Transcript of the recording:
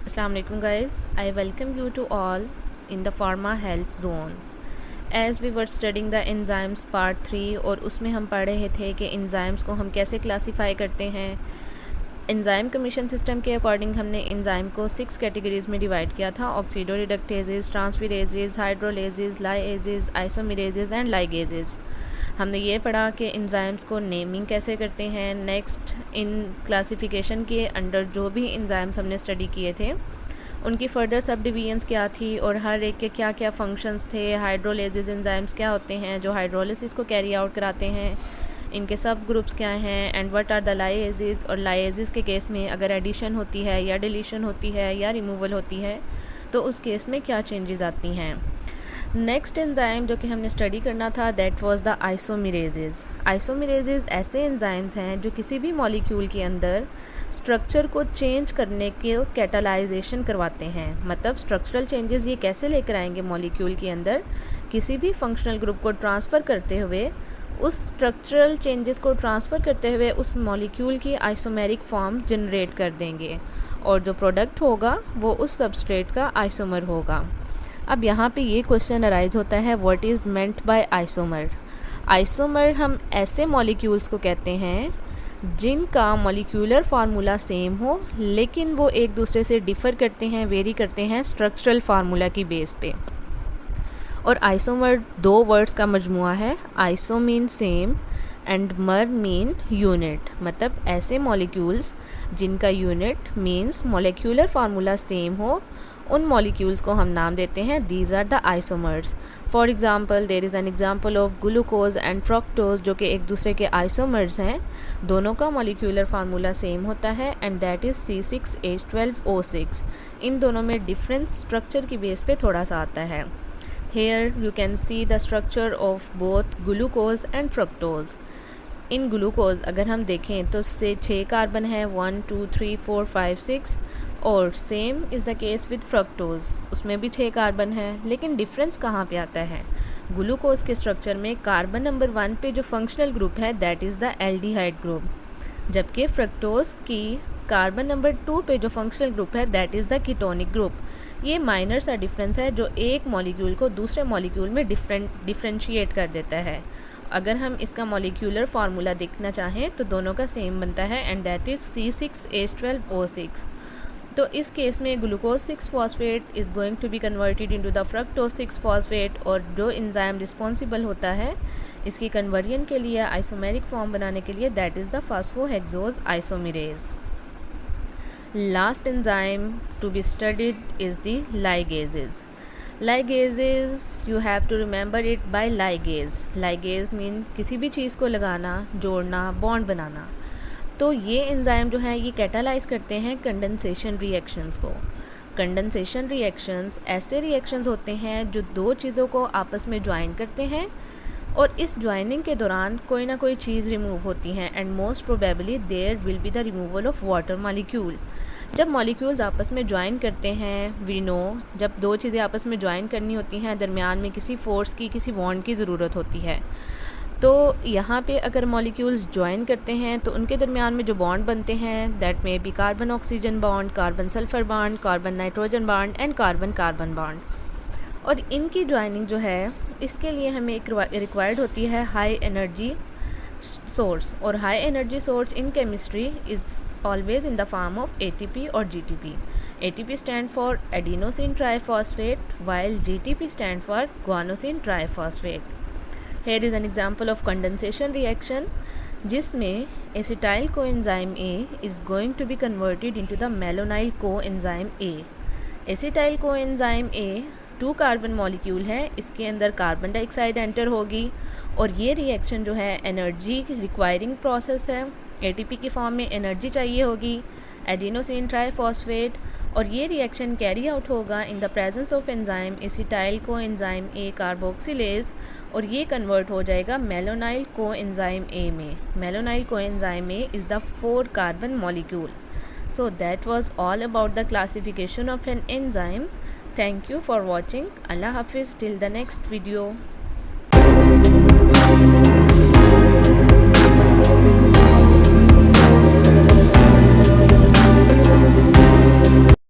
Assalamu alaikum guys, I welcome you to all in the Pharma Health Zone. As we were studying the enzymes part 3 और उसमें हम पढ़ रहे थे कि enzymes को हम कैसे क्लासीफाई करते हैं। एंजाइम कमीशन सिस्टम के अकॉर्डिंग हमने एंजाइम को 6 कैटेगरीज़ में डिवाइड किया था: ऑक्सीडो रिडक्टेजेस, ट्रांसफेरेजेस, हाइड्रोलेजेस, लाइएजेस, आइसोमेरेजेस एंड लाइगेजेस। हमने ये पढ़ा कि एंजाइम्स को नेमिंग कैसे करते हैं। नेक्स्ट, इन क्लासिफिकेशन के अंडर जो भी एंजाइम्स हमने स्टडी किए थे उनकी फ़र्दर सब डिवीजन्स क्या थी और हर एक के क्या क्या फंक्शंस थे। हाइड्रोलेजेस एंजाइम्स क्या होते हैं जो हाइड्रोलिसिस को कैरी आउट कराते हैं, इनके सब ग्रुप्स क्या हैं, एंड व्हाट आर द लाइएजेस, और लाइएजेस के केस में अगर एडिशन होती है या डिलीशन होती है या रिमूवल होती है तो उस केस में क्या चेंजेस आती हैं। नेक्स्ट एंजाइम जो कि हमने स्टडी करना था दैट वाज द आइसोमेरेजेस। आइसोमेरेजेस ऐसे एंजाइम्स हैं जो किसी भी मॉलिक्यूल के अंदर स्ट्रक्चर को चेंज करने के कैटालाइजेशन करवाते हैं। मतलब स्ट्रक्चरल चेंजेस ये कैसे लेकर आएंगे मॉलिक्यूल के अंदर, किसी भी फंक्शनल ग्रुप को ट्रांसफ़र करते हुए, उस स्ट्रक्चरल चेंजेस को ट्रांसफ़र करते हुए उस मॉलिक्यूल की आइसोमेरिक फॉर्म जनरेट कर देंगे और जो प्रोडक्ट होगा वो उस सबस्ट्रेट का आइसोमर होगा। अब यहाँ पे ये क्वेश्चन अराइज होता है, what is meant by isomer. Isomer हम ऐसे मॉलिक्यूल्स को कहते हैं जिनका मॉलिक्यूलर फार्मूला सेम हो लेकिन वो एक दूसरे से डिफ़र करते हैं, वेरी करते हैं स्ट्रक्चरल फार्मूला की बेस पे। और आइसोमर दो वर्ड्स का मजमुआ है, iso mean same and mer mean unit. मतलब ऐसे मॉलिक्यूल्स जिनका unit means molecular formula same हो, उन मॉलिक्यूल्स को हम नाम देते हैं these are the isomers. For example there is an example of glucose and fructose जो कि एक दूसरे के आइसोमर्स हैं, दोनों का मॉलिक्यूलर फार्मूला सेम होता है एंड दैट इज़ C6H12O6। इन दोनों में डिफरेंस स्ट्रक्चर की बेस पे थोड़ा सा आता है। Here you can see the structure of both glucose and fructose. In glucose अगर हम देखें तो से 6 कार्बन है, 1 2 3 4 5 6, और same is the case with fructose, उसमें भी 6 कार्बन है। लेकिन डिफरेंस कहाँ पे आता है? ग्लूकोज के स्ट्रक्चर में कार्बन नंबर 1 पे जो फंक्शनल ग्रुप है that is the aldehyde group, जबकि फ्रक्टोज की कार्बन नंबर 2 पे जो फंक्शनल ग्रुप है that is the ketonic group. ये माइनर सा डिफरेंस है जो एक मॉलिक्यूल को दूसरे मॉलिक्यूल में डिफरेंशिएट कर देता है। अगर हम इसका मॉलिक्यूलर फार्मूला देखना चाहें तो दोनों का सेम बनता है एंड दैट इज़ C6H12O6। तो इस केस में glucose 6 phosphate is going to be converted into the fructose 6 phosphate, और जो एंजाइम रिस्पॉन्सिबल होता है इसकी कन्वर्जन के लिए, आइसोमेरिक फॉर्म बनाने के लिए, that is the phosphohexose isomerase. Last enzyme to be studied is the ligases. Ligases you have to remember it by ligase. Ligase mean किसी भी चीज़ को लगाना, जोड़ना, बॉन्ड बनाना। तो ये एंजाइम जो है ये कैटालाइज करते हैं कंडेंसेशन रिएक्शंस को। कंडेंसेशन रिएक्शंस ऐसे रिएक्शंस होते हैं जो दो चीज़ों को आपस में ज्वाइन करते हैं और इस ज्वाइनिंग के दौरान कोई ना कोई चीज़ रिमूव होती है and most probably there will be the removal of water molecule. जब मॉलिक्यूल्स आपस में ज्वाइन करते हैं, वी नो जब दो चीज़ें आपस में ज्वाइन करनी होती हैं दरमियान में किसी फोर्स की, किसी बॉन्ड की ज़रूरत होती है। तो यहाँ पे अगर मॉलिक्यूल्स ज्वाइन करते हैं तो उनके दरमियान में जो बॉन्ड बनते हैं दैट में be carbon oxygen bond, carbon sulphur bond, carbon nitrogen bond and carbon carbon bond. और इनकी ज्वाइनिंग जो है इसके लिए हमें एक रिक्वायर्ड होती है हाई एनर्जी सोर्स, और high energy source in chemistry is always in the form of ATP और GTP। ATP stand for adenosine triphosphate while GTP stand for guanosine triphosphate. Here is an example of condensation reaction जिसमें acetyl coenzyme A is going to be converted into the malonyl coenzyme A। acetyl coenzyme A 2 carbon molecule है, इसके अंदर carbon dioxide enter होगी और ये reaction जो है energy requiring process है। ATP की फॉर्म में एनर्जी चाहिए होगी, एडिनोसिन ट्राईफॉस्फेट, और ये रिएक्शन कैरी आउट होगा in the presence of enzyme acetyl coenzyme A carboxylase, और ये कन्वर्ट हो जाएगा मेलोनाइल कोएंजाइम ए में। Malonyl coenzyme A is the 4 carbon molecule. So that was all about the classification of an enzyme. Thank you for watching. अल्लाह हाफिज़ till the next video.